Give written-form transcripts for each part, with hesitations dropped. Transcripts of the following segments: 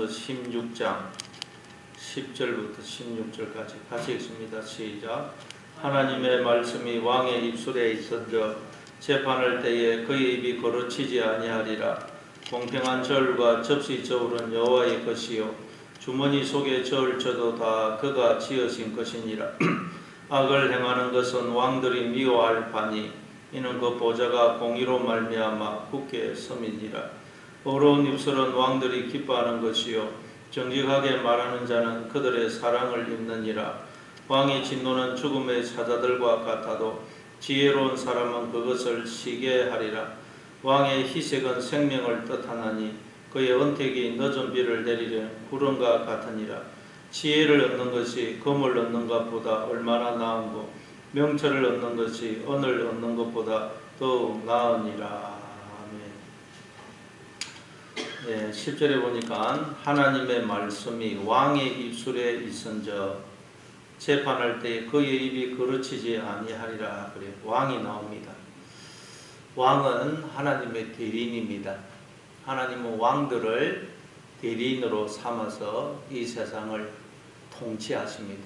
고린도전서 16장 10절부터 16절까지 같이 읽습니다. 시작. 하나님의 말씀이 왕의 입술에 있었여 재판할 때에 그의 입이 거르치지 아니하리라. 공평한 저울과 접시 저울은 여호와의 것이요 주머니 속에 저울 저도 다 그가 지으신 것이니라. 악을 행하는 것은 왕들이 미워할 바니 이는 그 보좌가 공의로 말미암아 굳게 섬이니라. 어려운 입술은 왕들이 기뻐하는 것이요 정직하게 말하는 자는 그들의 사랑을 입느니라. 왕의 진노는 죽음의 사자들과 같아도 지혜로운 사람은 그것을 쉬게 하리라. 왕의 희색은 생명을 뜻하나니 그의 은택이 늦은 비를 내리려 구름과 같으니라. 지혜를 얻는 것이 금을 얻는 것보다 얼마나 나은고 명철을 얻는 것이 은을 얻는 것보다 더욱 나으니라. 아멘. 10절에 보니까 하나님의 말씀이 왕의 입술에 있은저 재판할 때 그의 입이 거르치지 아니하리라. 그래 왕이 나옵니다. 왕은 하나님의 대리인입니다. 하나님은 왕들을 대리인으로 삼아서 이 세상을 통치하십니다.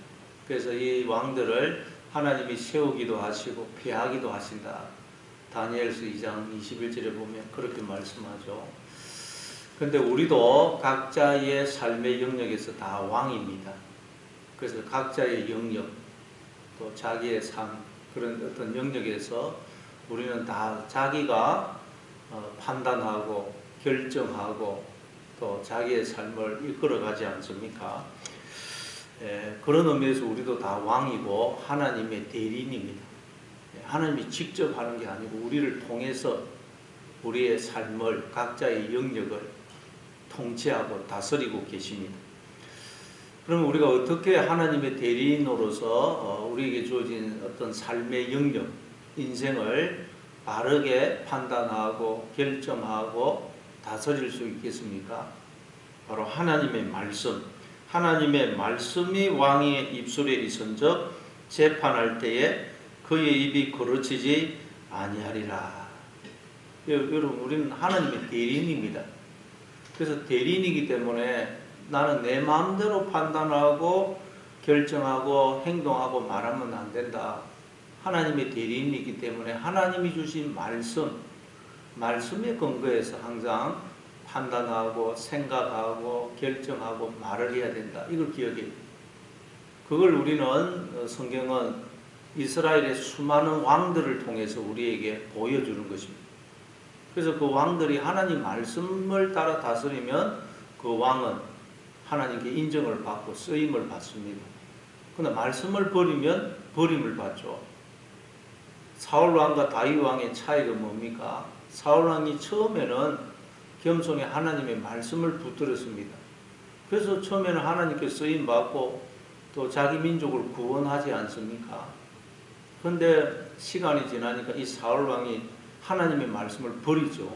그래서 이 왕들을 하나님이 세우기도 하시고 폐하기도 하신다. 다니엘서 2장 21절에 보면 그렇게 말씀하죠. 그런데 우리도 각자의 삶의 영역에서 다 왕입니다. 그래서 각자의 영역, 또 자기의 삶, 그런 어떤 영역에서 우리는 다 자기가 판단하고 결정하고 또 자기의 삶을 이끌어가지 않습니까? 그런 의미에서 우리도 다 왕이고 하나님의 대리인입니다. 하나님이 직접 하는 게 아니고 우리를 통해서 우리의 삶을 각자의 영역을 통치하고 다스리고 계십니다. 그러면 우리가 어떻게 하나님의 대리인으로서 우리에게 주어진 어떤 삶의 영역, 인생을 바르게 판단하고 결정하고 다스릴 수 있겠습니까? 바로 하나님의 말씀. 하나님의 말씀이 왕의 입술에 있은즉 재판할 때에 그의 입이 거르치지 아니하리라. 여러분, 우리는 하나님의 대리인입니다. 그래서 대리인이기 때문에 나는 내 마음대로 판단하고 결정하고 행동하고 말하면 안 된다. 하나님의 대리인이기 때문에 하나님이 주신 말씀에 근거해서 항상 판단하고 생각하고 결정하고 말을 해야 된다. 이걸 기억해야 돼요. 그걸 우리는 성경은 이스라엘의 수많은 왕들을 통해서 우리에게 보여주는 것입니다. 그래서 그 왕들이 하나님 말씀을 따라 다스리면 그 왕은 하나님께 인정을 받고 쓰임을 받습니다. 그러나 말씀을 버리면 버림을 받죠. 사울 왕과 다윗 왕의 차이가 뭡니까? 사울 왕이 처음에는 겸손히 하나님의 말씀을 붙들었습니다. 그래서 처음에는 하나님께 쓰임 받고 또 자기 민족을 구원하지 않습니까? 그런데 시간이 지나니까 이 사울 왕이 하나님의 말씀을 버리죠.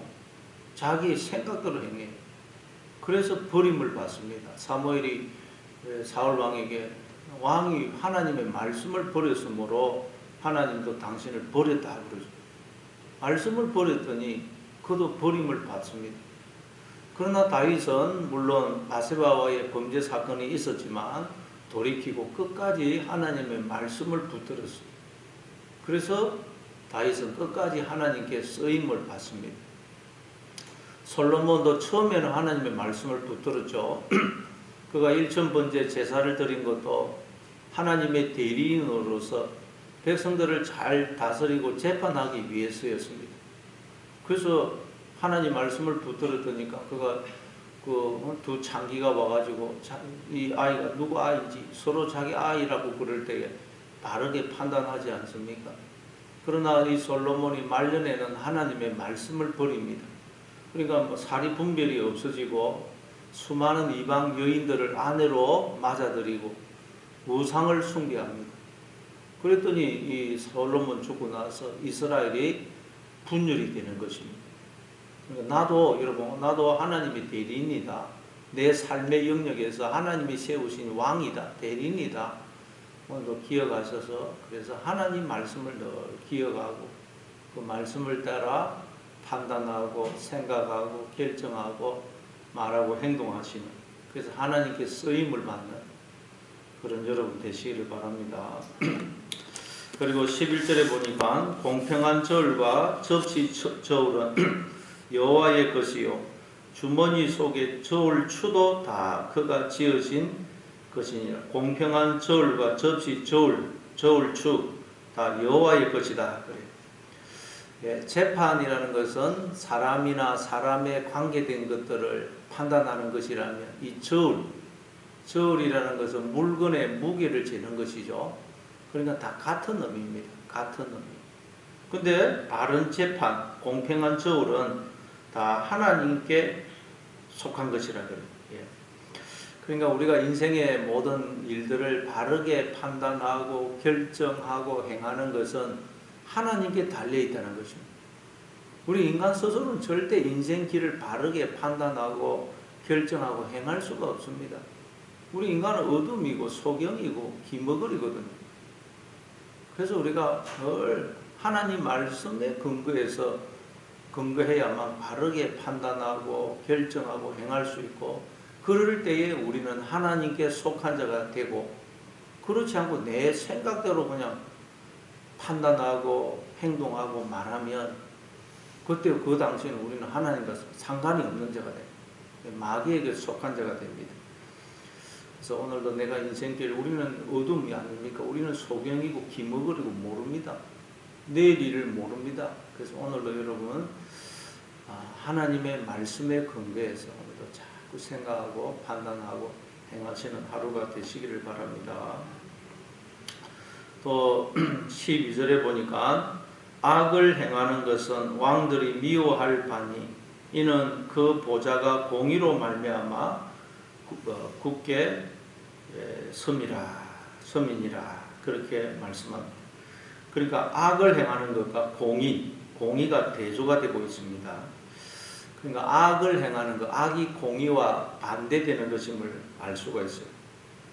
자기의 생각대로 행해요. 그래서 버림을 받습니다. 사무엘이 사울 왕에게 왕이 하나님의 말씀을 버렸으므로 하나님도 당신을 버렸다 그러죠. 말씀을 버렸더니 그도 버림을 받습니다. 그러나 다윗은 물론 바세바와의 범죄 사건이 있었지만 돌이키고 끝까지 하나님의 말씀을 붙들었어요. 그래서 다윗은 끝까지 하나님께 쓰임을 받습니다. 솔로몬도 처음에는 하나님의 말씀을 붙들었죠. 그가 일천번째 제사를 드린 것도 하나님의 대리인으로서 백성들을 잘 다스리고 재판하기 위해서였습니다. 그래서 하나님 말씀을 붙들었더니까 그가 그 두 창기가 와가지고 이 아이가 누구 아이인지 서로 자기 아이라고 그럴 때에 바르게 판단하지 않습니까? 그러나 이 솔로몬이 말년에는 하나님의 말씀을 버립니다. 그러니까 뭐 사리 분별이 없어지고 수많은 이방 여인들을 아내로 맞아들이고 우상을 숭배합니다. 그랬더니 이 솔로몬 죽고 나서 이스라엘이 분열이 되는 것입니다. 그러니까 나도 하나님의 대리인이다. 내 삶의 영역에서 하나님이 세우신 왕이다. 대리인이다. 오늘도 기억하셔서 그래서 하나님 말씀을 늘 기억하고 그 말씀을 따라 판단하고 생각하고 결정하고 말하고 행동하시는 그래서 하나님께 쓰임을 받는 그런 여러분 되시기를 바랍니다. 그리고 11절에 보니까 공평한 저울과 접시 저울은 여호와의 것이요 주머니 속에 저울추도 다 그가 지으신 것이니라. 공평한 저울과 접시 저울추 다 여호와의 것이다. 그래요. 예, 재판이라는 것은 사람이나 사람에 관계된 것들을 판단하는 것이라면 이 저울이라는 것은 물건의 무게를 재는 것이죠. 그러니까 다 같은 의미입니다. 같은 의미. 근데 바른 재판, 공평한 저울은 다 하나님께 속한 것이라 그래요. 예. 그러니까 우리가 인생의 모든 일들을 바르게 판단하고 결정하고 행하는 것은 하나님께 달려있다는 것입니다. 우리 인간 스스로는 절대 인생 길을 바르게 판단하고 결정하고 행할 수가 없습니다. 우리 인간은 어둠이고 소경이고 기머거리거든요. 그래서 우리가 늘 하나님 말씀에 근거해야만 바르게 판단하고 결정하고 행할 수 있고, 그럴 때에 우리는 하나님께 속한 자가 되고, 그렇지 않고 내 생각대로 그냥 판단하고 행동하고 말하면 그때 그 당시에는 우리는 하나님과 상관이 없는 자가 돼요. 마귀에게 속한 자가 됩니다. 그래서 오늘도 내가 인생길, 우리는 어둠이 아닙니까? 우리는 소경이고 기머거리고 모릅니다. 내일 일을 모릅니다. 그래서 오늘도 여러분 하나님의 말씀에 근거해서 오늘도 자꾸 생각하고 판단하고 행하시는 하루가 되시기를 바랍니다. 또 12절에 보니까 악을 행하는 것은 왕들이 미워할 바니 이는 그 보좌가 공의로 말미암아 굳게 섬이니라 그렇게 말씀합니다. 그러니까 악을 행하는 것과 공의가 대조가 되고 있습니다. 그러니까 악을 행하는 것, 악이 공의와 반대되는 것임을 알 수가 있어요.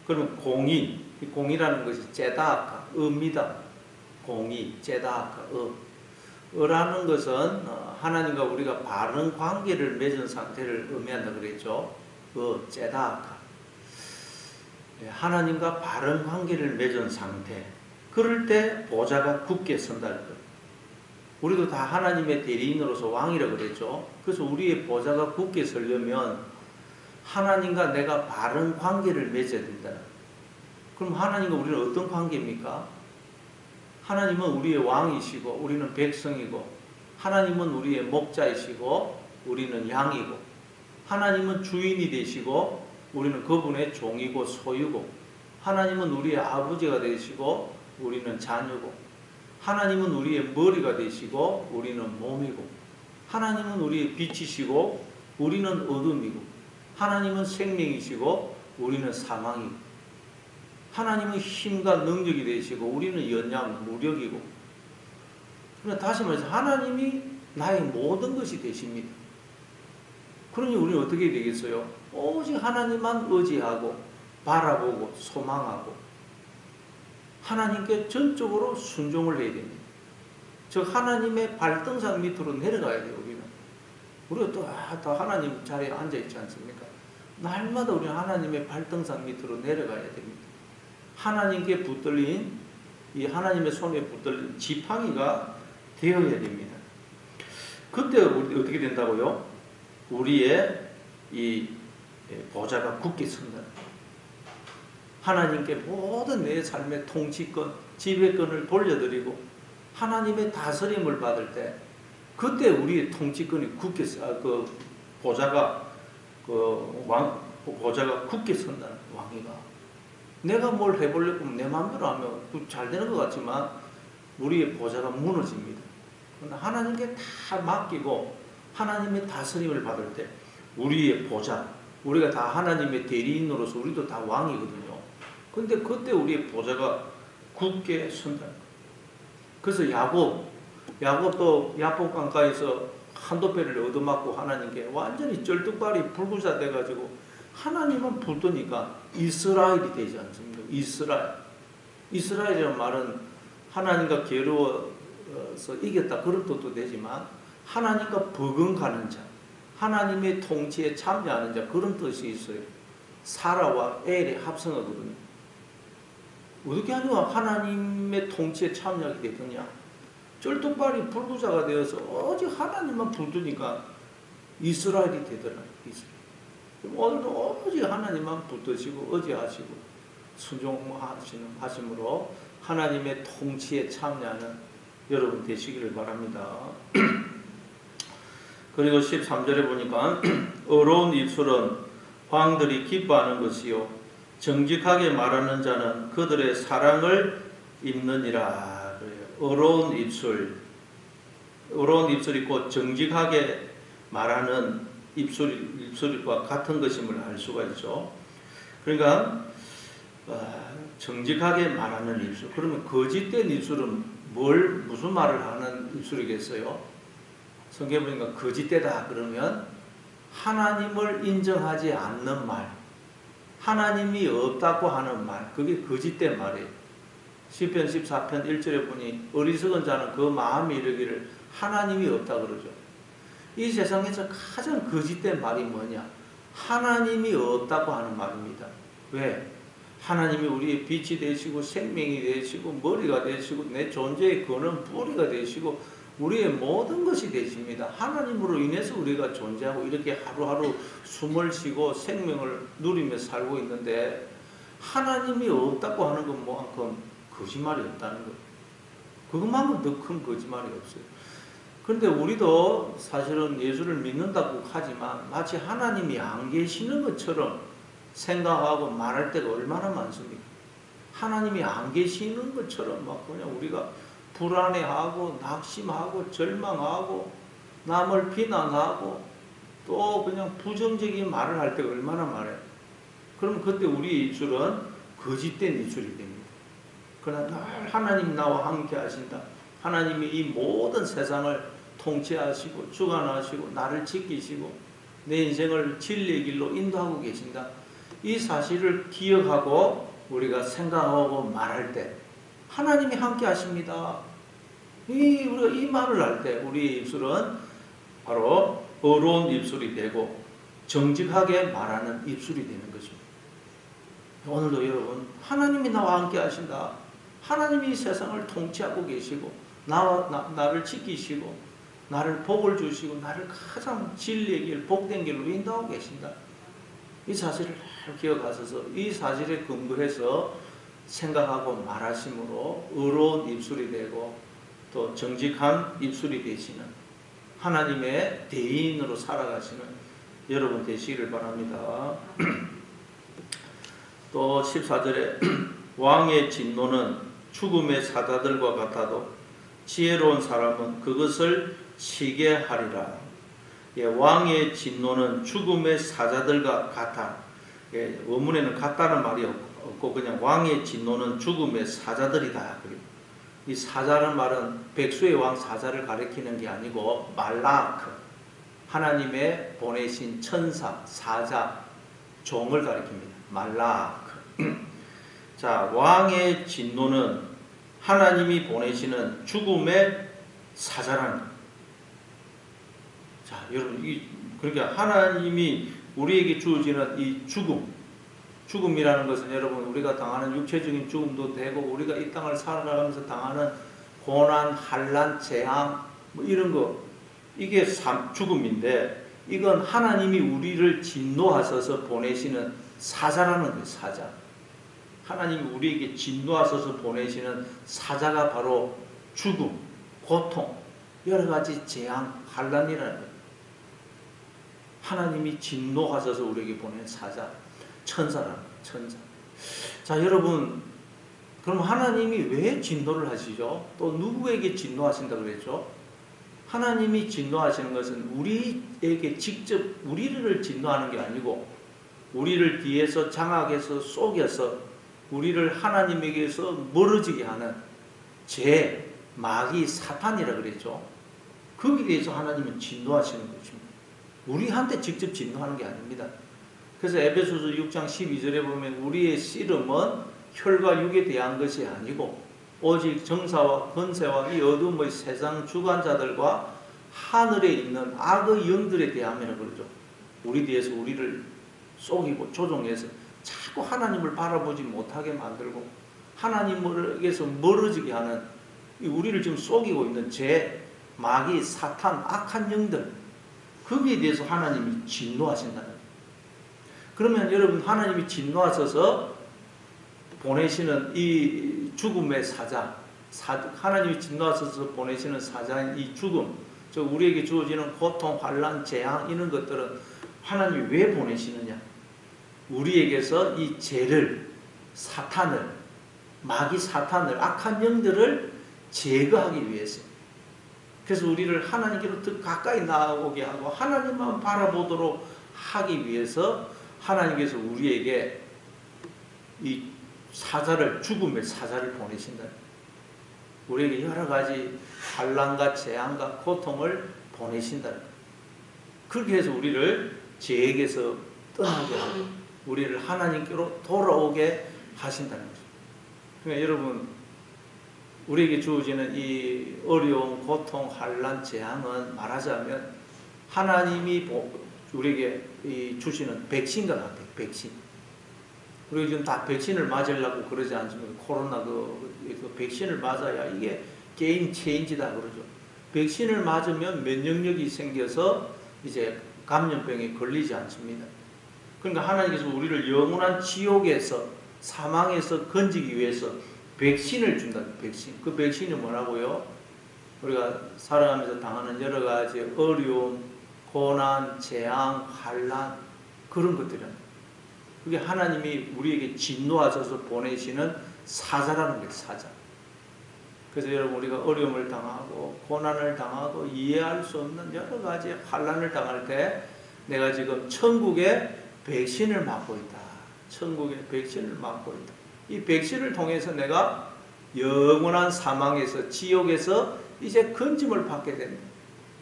그러면 공의라는 것이 제다아카, 의입니다. 공의, 제다아카, 의라는 것은 하나님과 우리가 바른 관계를 맺은 상태를 의미한다 그랬죠. 제다아카. 하나님과 바른 관계를 맺은 상태. 그럴 때 보좌가 굳게 선다는 것. 우리도 다 하나님의 대리인으로서 왕이라고 그랬죠. 그래서 우리의 보좌가 굳게 서려면 하나님과 내가 바른 관계를 맺어야 된다. 그럼 하나님과 우리는 어떤 관계입니까? 하나님은 우리의 왕이시고 우리는 백성이고, 하나님은 우리의 목자이시고 우리는 양이고, 하나님은 주인이 되시고 우리는 그분의 종이고 소유고, 하나님은 우리의 아버지가 되시고 우리는 자녀고, 하나님은 우리의 머리가 되시고 우리는 몸이고, 하나님은 우리의 빛이시고 우리는 어둠이고, 하나님은 생명이시고 우리는 사망이고, 하나님은 힘과 능력이 되시고 우리는 연약, 무력이고. 그러니까 다시 말해서 하나님이 나의 모든 것이 되십니다. 그러니 우리는 어떻게 되겠어요? 오직 하나님만 의지하고 바라보고 소망하고 하나님께 전적으로 순종을 해야 됩니다. 즉 하나님의 발등상 밑으로 내려가야 돼요. 우리가 또 하나님 자리에 앉아있지 않습니까? 날마다 우리는 하나님의 발등상 밑으로 내려가야 됩니다. 하나님께 붙들린, 이 하나님의 손에 붙들린 지팡이가 되어야 됩니다. 그때 우리 어떻게 된다고요? 우리의 이 보좌가 굳게 선다. 하나님께 모든 내 삶의 통치권, 지배권을 돌려드리고 하나님의 다스림을 받을 때, 그때 우리의 통치권이 굳게 보좌가 굳게 선다는 왕이가. 내가 뭘 해보려고 하면 내 마음대로 하면 잘 되는 것 같지만 우리의 보좌가 무너집니다. 그러나 하나님께 다 맡기고 하나님의 다스림을 받을 때 우리의 보좌, 우리가 다 하나님의 대리인으로서 우리도 다 왕이거든요. 근데 그때 우리의 보좌가 굳게 선다. 그래서 야곱도 야복강가에서 한두 배를 얻어맞고 하나님께 완전히 쩔뚝발이 불구사 돼가지고 하나님은 붙으니까 이스라엘이 되지 않습니까? 이스라엘이라는 말은 하나님과 겨루어서 이겼다 그런 뜻도 되지만 하나님과 버금가는 자, 하나님의 통치에 참여하는 자 그런 뜻이 있어요. 사라와 엘의 합성어거든요. 어떻게 하냐면 하나님의 통치에 참여하게 되더냐. 쩔뚝발이 불구자가 되어서 오직 하나님만 붙으니까 이스라엘이 되더라. 오늘도 오직 하나님만 붙드시고 의지하시고 순종하심으로 하나님의 통치에 참여하는 여러분 되시기를 바랍니다. 그리고 13절에 보니까 어려운 입술은 왕들이 기뻐하는 것이요 정직하게 말하는 자는 그들의 사랑을 입느니라. 어려운 입술이 곧 정직하게 말하는 입술과 같은 것임을 알 수가 있죠. 그러니까 정직하게 말하는 입술. 그러면 거짓된 입술은 무슨 말을 하는 입술이겠어요? 성경에 보니까 거짓되다 그러면 하나님을 인정하지 않는 말, 하나님이 없다고 하는 말, 그게 거짓된 말이에요. 시편 14편 1절에 보니 어리석은 자는 그 마음이 이르기를 하나님이 없다 그러죠. 이 세상에서 가장 거짓된 말이 뭐냐? 하나님이 없다고 하는 말입니다. 왜? 하나님이 우리의 빛이 되시고 생명이 되시고 머리가 되시고 내 존재의 근원 뿌리가 되시고 우리의 모든 것이 되십니다. 하나님으로 인해서 우리가 존재하고 이렇게 하루하루 숨을 쉬고 생명을 누리며 살고 있는데 하나님이 없다고 하는 것만큼 거짓말이 없다는 거예요. 그것만큼 더 큰 거짓말이 없어요. 그런데 우리도 사실은 예수를 믿는다고 하지만 마치 하나님이 안 계시는 것처럼 생각하고 말할 때가 얼마나 많습니까? 하나님이 안 계시는 것처럼 막 그냥 우리가 불안해하고 낙심하고 절망하고 남을 비난하고 또 그냥 부정적인 말을 할 때가 얼마나 많아요. 그럼 그때 우리 입술은 거짓된 입술이 됩니다. 그러나 늘 하나님 나와 함께 하신다. 하나님이 이 모든 세상을 통치하시고 주관하시고 나를 지키시고 내 인생을 진리의 길로 인도하고 계신다. 이 사실을 기억하고 우리가 생각하고 말할 때 하나님이 함께 하십니다. 우리가 이 말을 할 때 우리 입술은 바로 어려운 입술이 되고 정직하게 말하는 입술이 되는 것입니다. 오늘도 여러분 하나님이 나와 함께 하신다. 하나님이 이 세상을 통치하고 계시고 나를 지키시고 나를 복을 주시고 나를 가장 진리의 길, 복된 길로 인도하고 계신다. 이 사실을 기억하셔서 이 사실에 근거해서 생각하고 말하심으로 의로운 입술이 되고 또 정직한 입술이 되시는 하나님의 대인으로 살아가시는 여러분 되시기를 바랍니다. 또 14절에 왕의 진노는 죽음의 사자들과 같아도 지혜로운 사람은 그것을 치게 하리라. 왕의 진노는 죽음의 사자들과 같아. 원문에는 같다는 말이 없고 그냥 왕의 진노는 죽음의 사자들이다. 이 사자라는 말은 백수의 왕 사자를 가리키는 게 아니고 말라크, 하나님의 보내신 천사, 사자, 종을 가리킵니다. 말라크. 자, 왕의 진노는 하나님이 보내시는 죽음의 사자라는 거예요. 자, 여러분, 그러니까 하나님이 우리에게 주어지는 이 죽음이라는 것은 여러분 우리가 당하는 육체적인 죽음도 되고 우리가 이 땅을 살아가면서 당하는 고난, 환난, 재앙 뭐 이런 거 이게 죽음인데 이건 하나님이 우리를 진노하셔서 보내시는 사자라는 거예요. 사자. 하나님이 우리에게 진노하셔서 보내시는 사자가 바로 죽음, 고통, 여러 가지 재앙, 환난이라는 거예요. 하나님이 진노하셔서 우리에게 보낸 사자, 천사라는 거예요. 천사. 자, 여러분, 그럼 하나님이 왜 진노를 하시죠? 또 누구에게 진노하신다고 그랬죠? 하나님이 진노하시는 것은 우리에게 직접 우리를 진노하는 게 아니고 우리를 뒤에서 장악해서 속여서 우리를 하나님에게서 멀어지게 하는 죄, 마귀, 사탄이라고 그랬죠. 거기에 대해서 하나님은 진노하시는 것입니다. 우리한테 직접 진노하는 게 아닙니다. 그래서 에베소서 6장 12절에 보면 우리의 씨름은 혈과 육에 대한 것이 아니고 오직 정사와 권세와 이 어둠의 세상 주관자들과 하늘에 있는 악의 영들에 대함이라고 그러죠. 우리 뒤에서 우리를 속이고 조종해서 자꾸 하나님을 바라보지 못하게 만들고 하나님에게서 멀어지게 하는 우리를 지금 속이고 있는 죄, 마귀, 사탄, 악한 영들, 거기에 대해서 하나님이 진노하신다는 거예요. 그러면 여러분, 하나님이 진노하셔서 보내시는 이 죽음의 사자, 하나님이 진노하셔서 보내시는 사자인 이 죽음, 즉 우리에게 주어지는 고통, 환난, 재앙, 이런 것들은 하나님이 왜 보내시느냐? 우리에게서 이 죄를, 사탄을, 마귀 사탄을, 악한 영들을 제거하기 위해서. 그래서 우리를 하나님께로 더 가까이 나아오게 하고 하나님만 바라보도록 하기 위해서 하나님께서 우리에게 이 사자를, 죽음의 사자를 보내신다. 우리에게 여러 가지 환난과 재앙과 고통을 보내신다. 그렇게 해서 우리를 죄에게서 떠나게 하고 우리를 하나님께로 돌아오게 하신다는 거죠. 그러니까 여러분, 우리에게 주어지는 이 어려움, 고통, 환난, 재앙은 말하자면 하나님이 우리에게 주시는 백신과 같아요. 백신. 우리가 지금 다 백신을 맞으려고 그러지 않습니까? 코로나 그 백신을 맞아야 이게 게임 체인지다 그러죠. 백신을 맞으면 면역력이 생겨서 이제 감염병에 걸리지 않습니다. 그러니까 하나님께서 우리를 영원한 지옥에서, 사망에서 건지기 위해서 백신을 준다. 백신. 그 백신이 뭐라고요? 우리가 살아가면서 당하는 여러 가지 어려움, 고난, 재앙, 환난, 그런 것들은 그게 하나님이 우리에게 진노하셔서 보내시는 사자라는 거예요. 사자. 그래서 여러분, 우리가 어려움을 당하고 고난을 당하고 이해할 수 없는 여러 가지 환난을 당할 때 내가 지금 천국의 백신을 맞고 있다. 천국의 백신을 맞고 있다. 이 백신을 통해서 내가 영원한 사망에서, 지옥에서 이제 건짐을 받게 됩니다.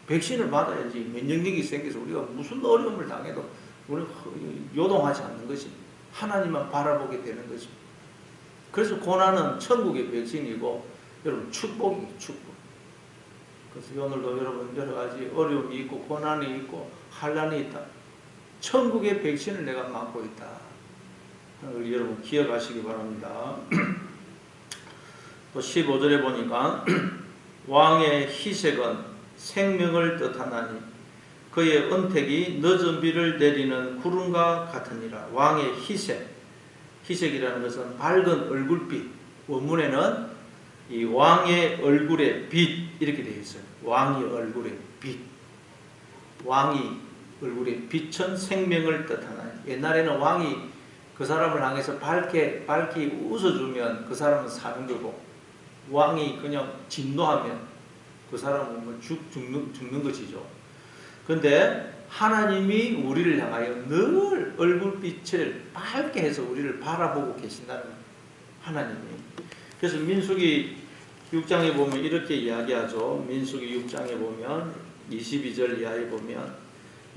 백신을 맞아야지 면역력이 생겨서 우리가 무슨 어려움을 당해도 우리가 요동하지 않는 것이, 하나님만 바라보게 되는 것입니다. 그래서 고난은 천국의 백신이고 여러분, 축복이에요. 축복. 그래서 오늘도 여러분, 여러 가지 어려움이 있고 고난이 있고 환난이 있다. 천국의 백신을 내가 맞고 있다. 여러분 기억하시기 바랍니다. 또 15절에 보니까 왕의 희색은 생명을 뜻하나니 그의 은택이 늦은 비를 내리는 구름과 같으니라. 왕의 희색, 희색이라는 것은 밝은 얼굴빛. 원문에는 이 왕의 얼굴의 빛 이렇게 되어 있어요. 왕의 얼굴의 빛. 왕이 얼굴의 빛은 생명을 뜻하나니. 옛날에는 왕이 그 사람을 향해서 밝게 웃어주면 그 사람은 사는 거고, 왕이 그냥 진노하면 그 사람은 뭐 죽는 것이죠. 그런데 하나님이 우리를 향하여 늘 얼굴빛을 밝게 해서 우리를 바라보고 계신다는 거예요. 하나님이. 그래서 민수기 6장에 보면 이렇게 이야기하죠. 민수기 6장에 보면 22절 이하에 보면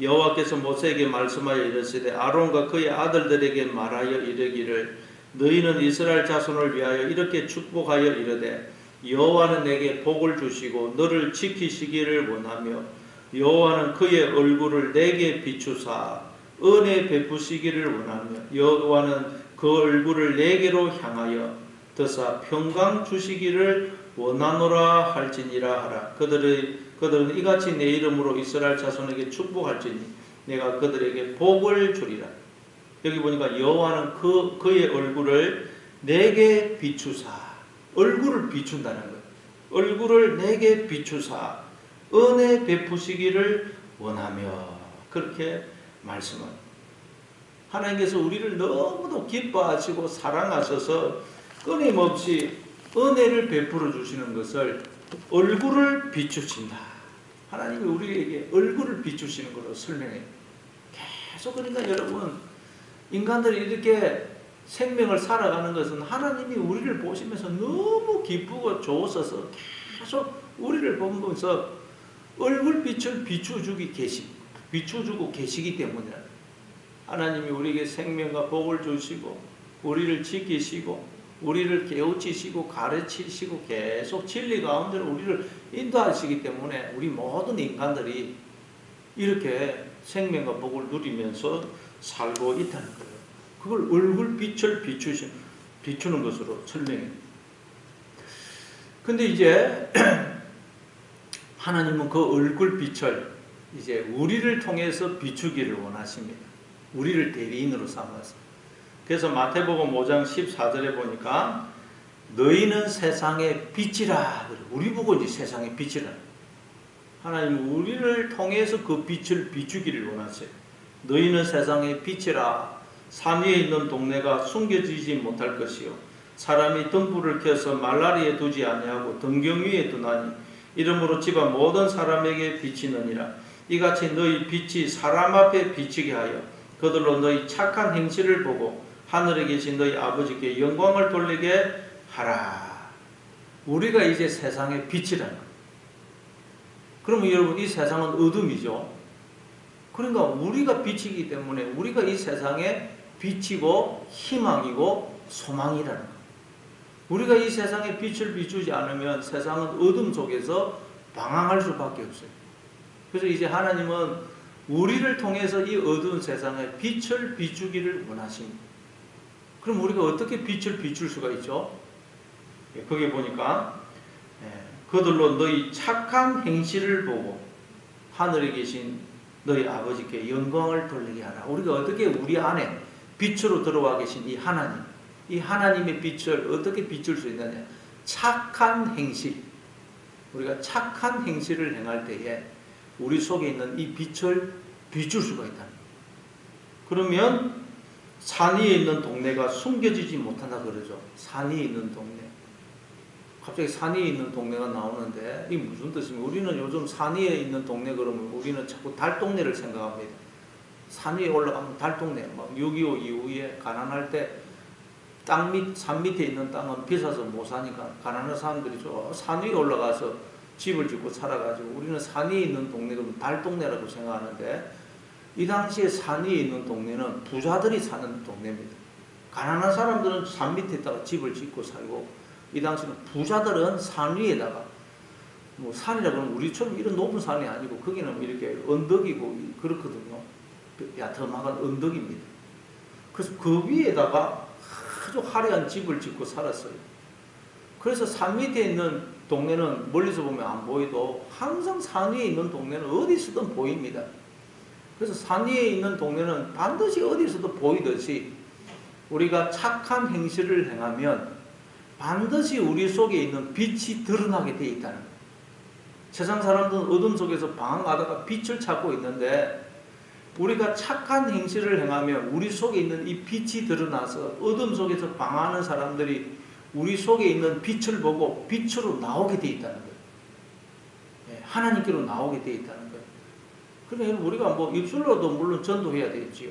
여호와께서 모세에게 말씀하여 이르시되 아론과 그의 아들들에게 말하여 이르기를 너희는 이스라엘 자손을 위하여 이렇게 축복하여 이르되 여호와는 내게 복을 주시고 너를 지키시기를 원하며 여호와는 그의 얼굴을 내게 비추사 은혜 베푸시기를 원하며 여호와는 그 얼굴을 내게로 향하여 드사 평강 주시기를 원하노라 할지니라 하라. 그들은 이같이 내 이름으로 이스라엘 자손에게 축복할지니 내가 그들에게 복을 주리라. 여기 보니까 여호와는 그의 얼굴을 내게 비추사, 얼굴을 비춘다는 거예요. 얼굴을 내게 비추사 은혜 베푸시기를 원하며, 그렇게 말씀은 하나님께서 우리를 너무도 기뻐하시고 사랑하셔서 끊임없이 은혜를 베풀어 주시는 것을 얼굴을 비추신다. 하나님이 우리에게 얼굴을 비추시는 것으로 설명해요. 계속. 그러니까 여러분, 인간들이 이렇게 생명을 살아가는 것은 하나님이 우리를 보시면서 너무 기쁘고 좋으셔서 계속 우리를 보면서 얼굴빛을 비춰주고 계시기 때문이라. 하나님이 우리에게 생명과 복을 주시고 우리를 지키시고 우리를 깨우치시고 가르치시고 계속 진리 가운데로 우리를 인도하시기 때문에 우리 모든 인간들이 이렇게 생명과 복을 누리면서 살고 있다는 거예요. 그걸 얼굴빛을 비추는 것으로 설명해요. 근데 이제 하나님은 그 얼굴빛을 이제 우리를 통해서 비추기를 원하십니다. 우리를 대리인으로 삼아서. 그래서 마태복음 5장 14절에 보니까 너희는 세상의 빛이라. 우리 보고 이제 세상의 빛이라. 하나님은 우리를 통해서 그 빛을 비추기를 원하세요. 너희는 세상의 빛이라. 산 위에 있는 동네가 숨겨지지 못할 것이요 사람이 등불을 켜서 말라리에 두지 아니하고 등경 위에 두나니 이러므로 집안 모든 사람에게 비치느니라. 이같이 너희 빛이 사람 앞에 비치게 하여 그들로 너희 착한 행실을 보고 하늘에 계신 너희 아버지께 영광을 돌리게 하라. 우리가 이제 세상의 빛이라는 거예요. 그러면 여러분 이 세상은 어둠이죠. 그러니까 우리가 빛이기 때문에 우리가 이 세상에 빛이고 희망이고 소망이라는 거예요. 우리가 이 세상에 빛을 비추지 않으면 세상은 어둠 속에서 방황할 수밖에 없어요. 그래서 이제 하나님은 우리를 통해서 이 어두운 세상에 빛을 비추기를 원하십니다. 그럼 우리가 어떻게 빛을 비출 수가 있죠? 거기 보니까 그들로 너희 착한 행실을 보고 하늘에 계신 너희 아버지께 영광을 돌리게 하라. 우리가 어떻게 우리 안에 빛으로 들어와 계신 이 하나님, 이 하나님의 빛을 어떻게 비출 수 있느냐? 착한 행실. 우리가 착한 행실을 행할 때에 우리 속에 있는 이 빛을 비출 수가 있다. 그러면 산 위에 있는 동네가 숨겨지지 못한다 그러죠. 산 위에 있는 동네. 갑자기 산 위에 있는 동네가 나오는데 이게 무슨 뜻입니까? 우리는 요즘 산 위에 있는 동네 그러면 우리는 자꾸 달동네를 생각합니다. 산 위에 올라가면 달동네. 막 6.25 이후에 가난할 때 산 밑에 있는 땅은 비싸서 못 사니까 가난한 사람들이 저 산 위에 올라가서 집을 짓고 살아가지고 우리는 산 위에 있는 동네가 달동네라고 생각하는데 이 당시에 산 위에 있는 동네는 부자들이 사는 동네입니다. 가난한 사람들은 산 밑에다가 집을 짓고 살고 이 당시는 부자들은 산 위에다가 뭐 산이라 그러면 우리처럼 이런 높은 산이 아니고 거기는 이렇게 언덕이고 그렇거든요. 야트막한 언덕입니다. 그래서 그 위에다가 아주 화려한 집을 짓고 살았어요. 그래서 산 밑에 있는 동네는 멀리서 보면 안 보이도 항상 산 위에 있는 동네는 어디서든 보입니다. 그래서 산 위에 있는 동네는 반드시 어디서도 보이듯이 우리가 착한 행실을 행하면 반드시 우리 속에 있는 빛이 드러나게 되어 있다는 거예요. 세상 사람들은 어둠 속에서 방황하다가 빛을 찾고 있는데 우리가 착한 행실을 행하면 우리 속에 있는 이 빛이 드러나서 어둠 속에서 방황하는 사람들이 우리 속에 있는 빛을 보고 빛으로 나오게 되어 있다는 거예요. 하나님께로 나오게 되어 있다는 거예요. 그러니까 우리가 뭐 입술로도 물론 전도해야 되겠지요.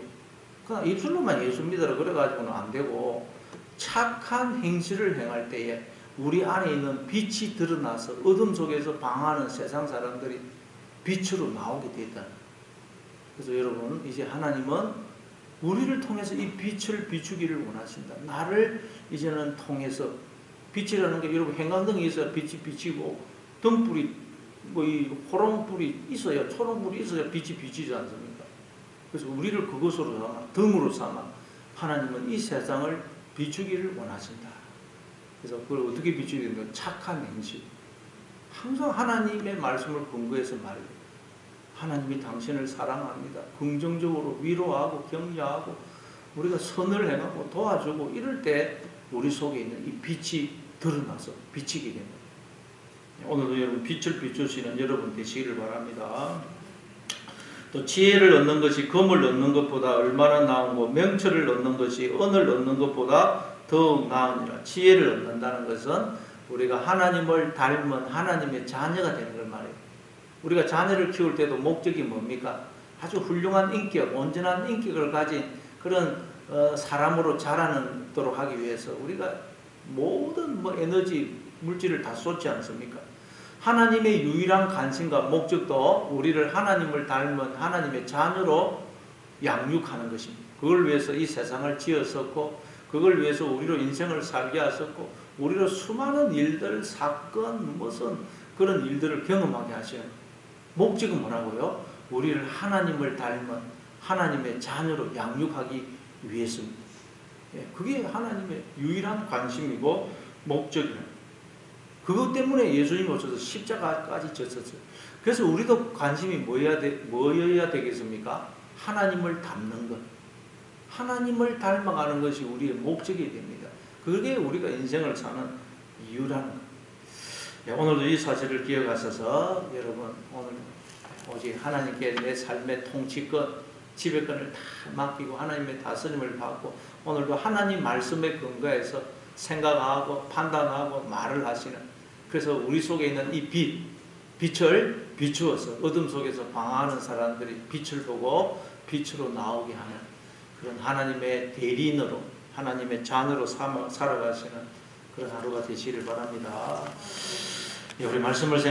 그냥 입술로만 예수 믿으라 그래가지고는 안 되고 착한 행실을 행할 때에 우리 안에 있는 빛이 드러나서 어둠 속에서 방황하는 세상 사람들이 빛으로 나오게 되어 있다는 거예요. 그래서 여러분 이제 하나님은 우리를 통해서 이 빛을 비추기를 원하신다. 나를 이제는 통해서 빛이라는 게 여러분 형광등이 있어야 빛이 비치고 등불이 뭐 이 호롱불이 있어야 초롱불이 있어야 빛이 비치지 않습니까? 그래서 우리를 그것으로 삼아 등으로 삼아 하나님은 이 세상을 비추기를 원하신다. 그래서 그걸 어떻게 비추게 되는 착한 행실. 항상 하나님의 말씀을 근거해서 말해요. 하나님이 당신을 사랑합니다. 긍정적으로 위로하고 격려하고 우리가 선을 행하고 도와주고 이럴 때 우리 속에 있는 이 빛이 드러나서 비치게 됩니다. 오늘도 여러분 빛을 비추시는 여러분 되시기를 바랍니다. 또 지혜를 얻는 것이 금을 얻는 것보다 얼마나 나은고 명철을 얻는 것이 은을 얻는 것보다 더욱 나으니라. 지혜를 얻는다는 것은 우리가 하나님을 닮은 하나님의 자녀가 되는 걸 말해요. 우리가 자녀를 키울 때도 목적이 뭡니까? 아주 훌륭한 인격, 온전한 인격을 가진 그런 사람으로 자라도록 하기 위해서 우리가 모든 에너지, 물질을 다 쏟지 않습니까? 하나님의 유일한 관심과 목적도 우리를 하나님을 닮은 하나님의 자녀로 양육하는 것입니다. 그걸 위해서 이 세상을 지었었고 그걸 위해서 우리로 인생을 살게 하셨고 우리로 수많은 일들, 사건, 무슨 그런 일들을 경험하게 하셔요. 목적은 뭐라고요? 우리를 하나님을 닮은 하나님의 자녀로 양육하기 위해서입니다. 그게 하나님의 유일한 관심이고 목적이에요. 그것 때문에 예수님이 오셔서 십자가까지 졌었어요. 그래서 우리도 관심이 뭐여야 되겠습니까? 하나님을 닮는 것. 하나님을 닮아가는 것이 우리의 목적이 됩니다. 그게 우리가 인생을 사는 이유라는 것. 오늘도 이 사실을 기억하셔서 여러분 오늘 오직 하나님께 내 삶의 통치권, 지배권을 다 맡기고 하나님의 다스림을 받고 오늘도 하나님 말씀에 근거해서 생각하고 판단하고 말을 하시는, 그래서 우리 속에 있는 이 빛을 비추어서 어둠 속에서 방황하는 사람들이 빛을 보고 빛으로 나오게 하는 그런 하나님의 대리인으로, 하나님의 자녀로 살아가시는 그런 하루가 되시길 바랍니다. 우리 말씀을